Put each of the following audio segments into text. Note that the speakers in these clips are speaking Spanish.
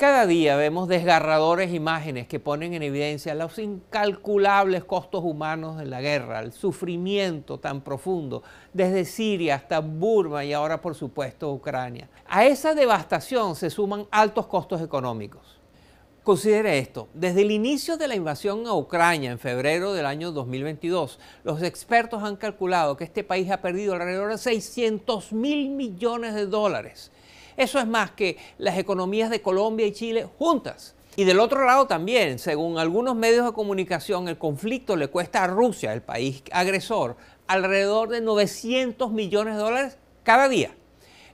Cada día vemos desgarradores imágenes que ponen en evidencia los incalculables costos humanos de la guerra, el sufrimiento tan profundo, desde Siria hasta Burma y ahora, por supuesto, Ucrania. A esa devastación se suman altos costos económicos. Considere esto, desde el inicio de la invasión a Ucrania en febrero del año 2022, los expertos han calculado que este país ha perdido alrededor de 600.000 millones de dólares. Eso es más que las economías de Colombia y Chile juntas. Y del otro lado también, según algunos medios de comunicación, el conflicto le cuesta a Rusia, el país agresor, alrededor de 900 millones de dólares cada día.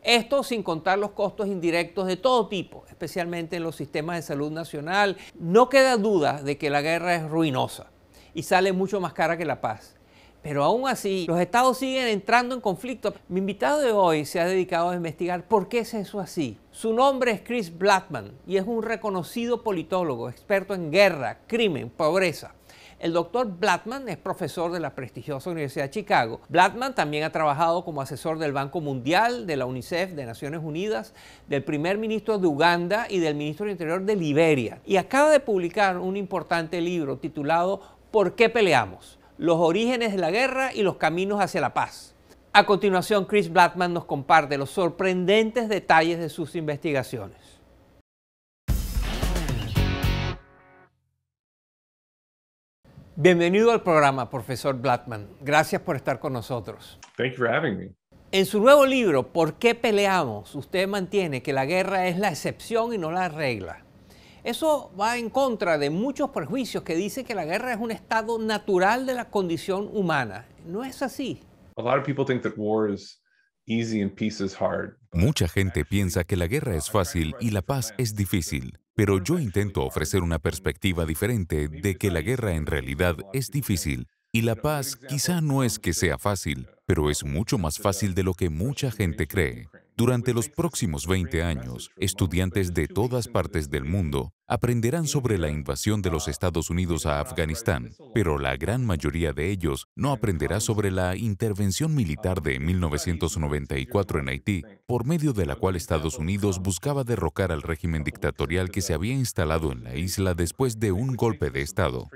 Esto sin contar los costos indirectos de todo tipo, especialmente en los sistemas de salud nacional. No queda duda de que la guerra es ruinosa y sale mucho más cara que la paz. Pero aún así, los estados siguen entrando en conflicto. Mi invitado de hoy se ha dedicado a investigar por qué es eso así. Su nombre es Chris Blackman y es un reconocido politólogo, experto en guerra, crimen, pobreza. El doctor Blackman es profesor de la prestigiosa Universidad de Chicago. Blackman también ha trabajado como asesor del Banco Mundial, de la UNICEF, de Naciones Unidas, del primer ministro de Uganda y del ministro del Interior de Liberia. Y acaba de publicar un importante libro titulado ¿Por qué peleamos? Los orígenes de la guerra y los caminos hacia la paz. A continuación, Chris Blackman nos comparte los sorprendentes detalles de sus investigaciones. Bienvenido al programa, profesor Blackman. Gracias por estar con nosotros. Thank you for having me. En su nuevo libro, ¿Por qué peleamos?, usted mantiene que la guerra es la excepción y no la regla. Eso va en contra de muchos prejuicios que dicen que la guerra es un estado natural de la condición humana. ¿No es así? A lot of people think that war is easy and peace is hard. Mucha gente piensa que la guerra es fácil y la paz es difícil, pero yo intento ofrecer una perspectiva diferente de que la guerra en realidad es difícil y la paz quizá no es que sea fácil, pero es mucho más fácil de lo que mucha gente cree. Durante los próximos 20 años, estudiantes de todas partes del mundo aprenderán sobre la invasión de los Estados Unidos a Afganistán, pero la gran mayoría de ellos no aprenderá sobre la intervención militar de 1994 en Haití, por medio de la cual Estados Unidos buscaba derrocar al régimen dictatorial que se había instalado en la isla después de un golpe de Estado.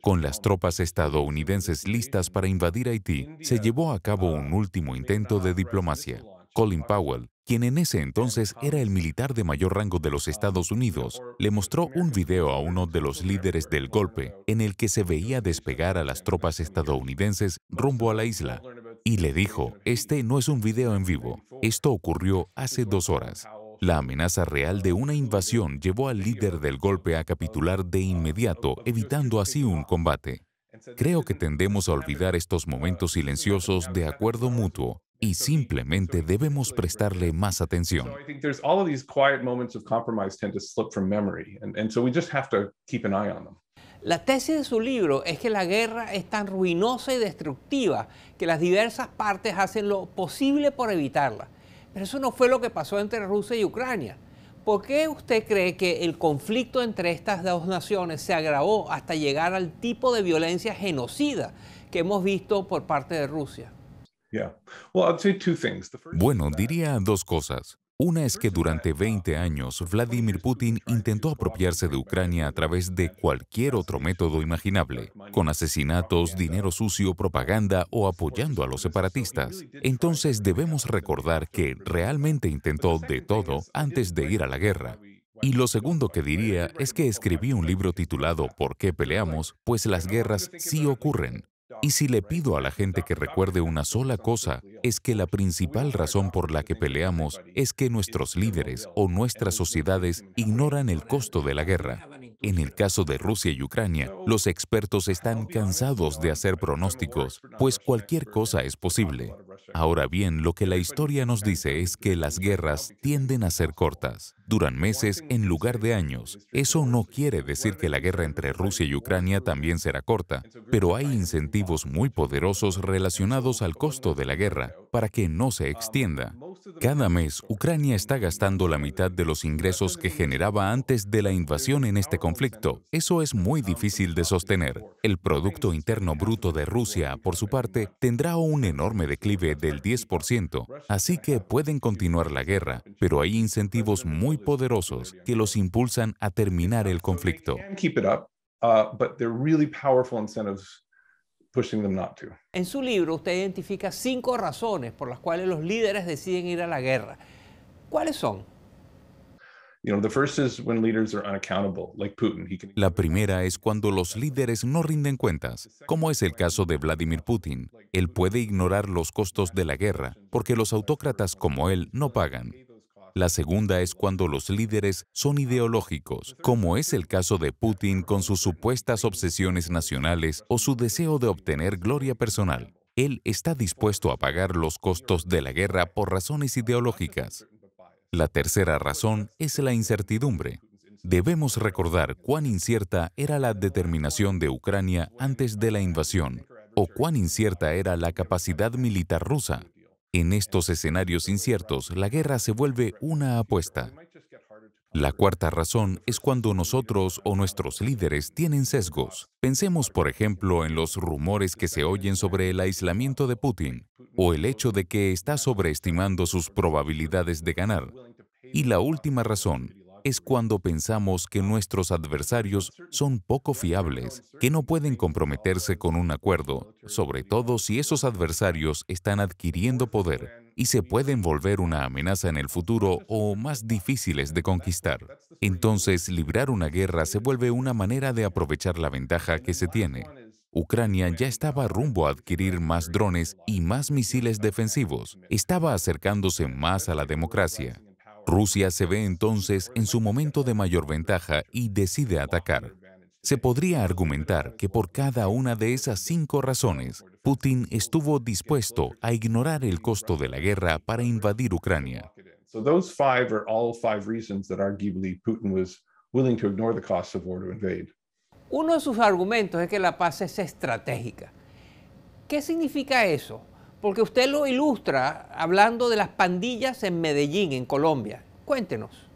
Con las tropas estadounidenses listas para invadir Haití, se llevó a cabo un último intento de diplomacia. Colin Powell, quien en ese entonces era el militar de mayor rango de los Estados Unidos, le mostró un video a uno de los líderes del golpe en el que se veía despegar a las tropas estadounidenses rumbo a la isla. Y le dijo, este no es un video en vivo, esto ocurrió hace 2 horas. La amenaza real de una invasión llevó al líder del golpe a capitular de inmediato, evitando así un combate. Creo que tendemos a olvidar estos momentos silenciosos de acuerdo mutuo y simplemente debemos prestarle más atención. La tesis de su libro es que la guerra es tan ruinosa y destructiva que las diversas partes hacen lo posible por evitarla. Pero eso no fue lo que pasó entre Rusia y Ucrania. ¿Por qué usted cree que el conflicto entre estas dos naciones se agravó hasta llegar al tipo de violencia genocida que hemos visto por parte de Rusia? Bueno, diría 2 cosas. Una es que durante 20 años Vladimir Putin intentó apropiarse de Ucrania a través de cualquier otro método imaginable, con asesinatos, dinero sucio, propaganda o apoyando a los separatistas. Entonces debemos recordar que realmente intentó de todo antes de ir a la guerra. Y lo segundo que diría es que escribí un libro titulado ¿Por qué peleamos? Pues las guerras sí ocurren. Y si le pido a la gente que recuerde una sola cosa, es que la principal razón por la que peleamos es que nuestros líderes o nuestras sociedades ignoran el costo de la guerra. En el caso de Rusia y Ucrania, los expertos están cansados de hacer pronósticos, pues cualquier cosa es posible. Ahora bien, lo que la historia nos dice es que las guerras tienden a ser cortas. Duran meses en lugar de años. Eso no quiere decir que la guerra entre Rusia y Ucrania también será corta, pero hay incentivos muy poderosos relacionados al costo de la guerra para que no se extienda. Cada mes, Ucrania está gastando la mitad de los ingresos que generaba antes de la invasión en este conflicto. Eso es muy difícil de sostener. El Producto Interno Bruto de Rusia, por su parte, tendrá un enorme declive del 10%, así que pueden continuar la guerra, pero hay incentivos muy poderosos que los impulsan a terminar el conflicto. En su libro usted identifica 5 razones por las cuales los líderes deciden ir a la guerra. ¿Cuáles son? La primera es cuando los líderes no rinden cuentas, como es el caso de Vladimir Putin. Él puede ignorar los costos de la guerra, porque los autócratas como él no pagan. La segunda es cuando los líderes son ideológicos, como es el caso de Putin con sus supuestas obsesiones nacionales o su deseo de obtener gloria personal. Él está dispuesto a pagar los costos de la guerra por razones ideológicas. La tercera razón es la incertidumbre. Debemos recordar cuán incierta era la determinación de Ucrania antes de la invasión, o cuán incierta era la capacidad militar rusa. En estos escenarios inciertos, la guerra se vuelve una apuesta. La cuarta razón es cuando nosotros o nuestros líderes tienen sesgos. Pensemos, por ejemplo, en los rumores que se oyen sobre el aislamiento de Putin, o el hecho de que está sobreestimando sus probabilidades de ganar. Y la última razón es cuando pensamos que nuestros adversarios son poco fiables, que no pueden comprometerse con un acuerdo, sobre todo si esos adversarios están adquiriendo poder y se pueden volver una amenaza en el futuro o más difíciles de conquistar. Entonces, librar una guerra se vuelve una manera de aprovechar la ventaja que se tiene. Ucrania ya estaba rumbo a adquirir más drones y más misiles defensivos. Estaba acercándose más a la democracia. Rusia se ve entonces en su momento de mayor ventaja y decide atacar. Se podría argumentar que por cada una de esas 5 razones, Putin estuvo dispuesto a ignorar el costo de la guerra para invadir Ucrania. Uno de sus argumentos es que la paz es estratégica. ¿Qué significa eso? Porque usted lo ilustra hablando de las pandillas en Medellín, en Colombia. Cuéntenos.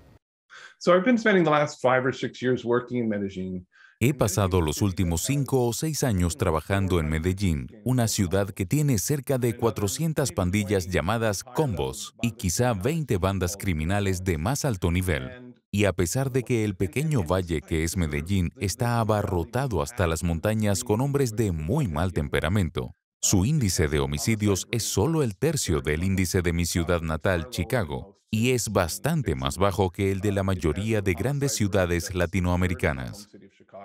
He pasado los últimos 5 o 6 años trabajando en Medellín, una ciudad que tiene cerca de 400 pandillas llamadas combos y quizá 20 bandas criminales de más alto nivel. Y a pesar de que el pequeño valle que es Medellín está abarrotado hasta las montañas con hombres de muy mal temperamento, su índice de homicidios es solo el tercio del índice de mi ciudad natal, Chicago, y es bastante más bajo que el de la mayoría de grandes ciudades latinoamericanas.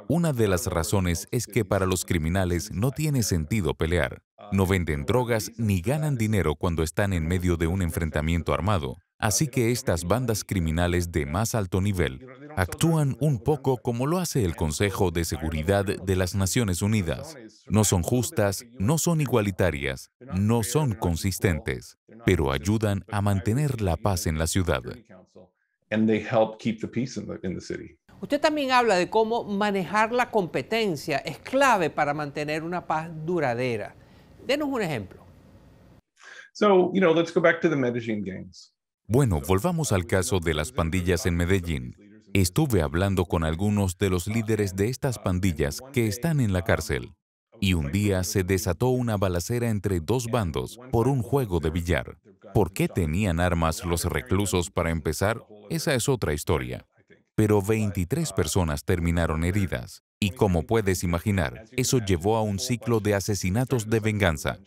Una de las razones es que para los criminales no tiene sentido pelear. No venden drogas ni ganan dinero cuando están en medio de un enfrentamiento armado. Así que estas bandas criminales de más alto nivel actúan un poco como lo hace el Consejo de Seguridad de las Naciones Unidas. No son justas, no son igualitarias, no son consistentes, pero ayudan a mantener la paz en la ciudad. Usted también habla de cómo manejar la competencia es clave para mantener una paz duradera. Denos un ejemplo. Bueno, volvamos al caso de las pandillas en Medellín. Estuve hablando con algunos de los líderes de estas pandillas que están en la cárcel. Y un día se desató una balacera entre 2 bandos por un juego de billar. ¿Por qué tenían armas los reclusos para empezar? Esa es otra historia. Pero 23 personas terminaron heridas. Y como puedes imaginar, eso llevó a un ciclo de asesinatos de venganza.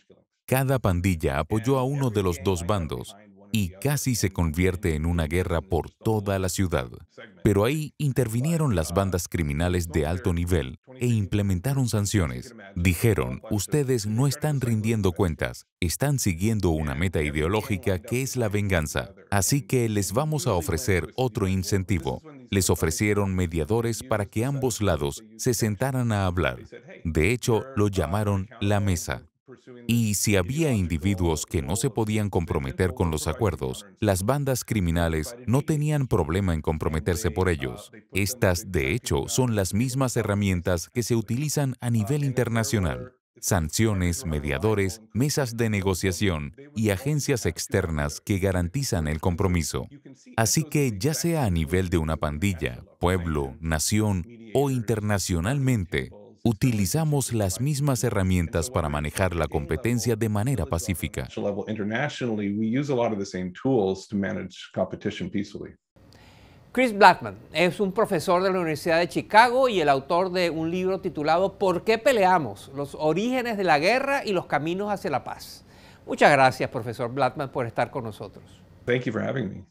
Cada pandilla apoyó a uno de los 2 bandos y casi se convierte en una guerra por toda la ciudad. Pero ahí intervinieron las bandas criminales de alto nivel e implementaron sanciones. Dijeron, ustedes no están rindiendo cuentas, están siguiendo una meta ideológica que es la venganza. Así que les vamos a ofrecer otro incentivo. Les ofrecieron mediadores para que ambos lados se sentaran a hablar. De hecho, lo llamaron la mesa. Y si había individuos que no se podían comprometer con los acuerdos, las bandas criminales no tenían problema en comprometerse por ellos. Estas, de hecho, son las mismas herramientas que se utilizan a nivel internacional. sanciones, mediadores, mesas de negociación y agencias externas que garantizan el compromiso. Así que, ya sea a nivel de una pandilla, pueblo, nación o internacionalmente, utilizamos las mismas herramientas para manejar la competencia de manera pacífica. Chris Blackman es un profesor de la Universidad de Chicago y el autor de un libro titulado ¿Por qué peleamos? Los orígenes de la guerra y los caminos hacia la paz. Muchas gracias, profesor Blackman, por estar con nosotros. Thank you for having me.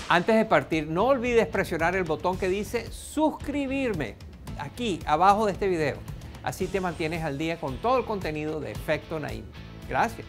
Antes de partir, no olvides presionar el botón que dice suscribirme aquí abajo de este video. Así te mantienes al día con todo el contenido de Efecto Naim. Gracias.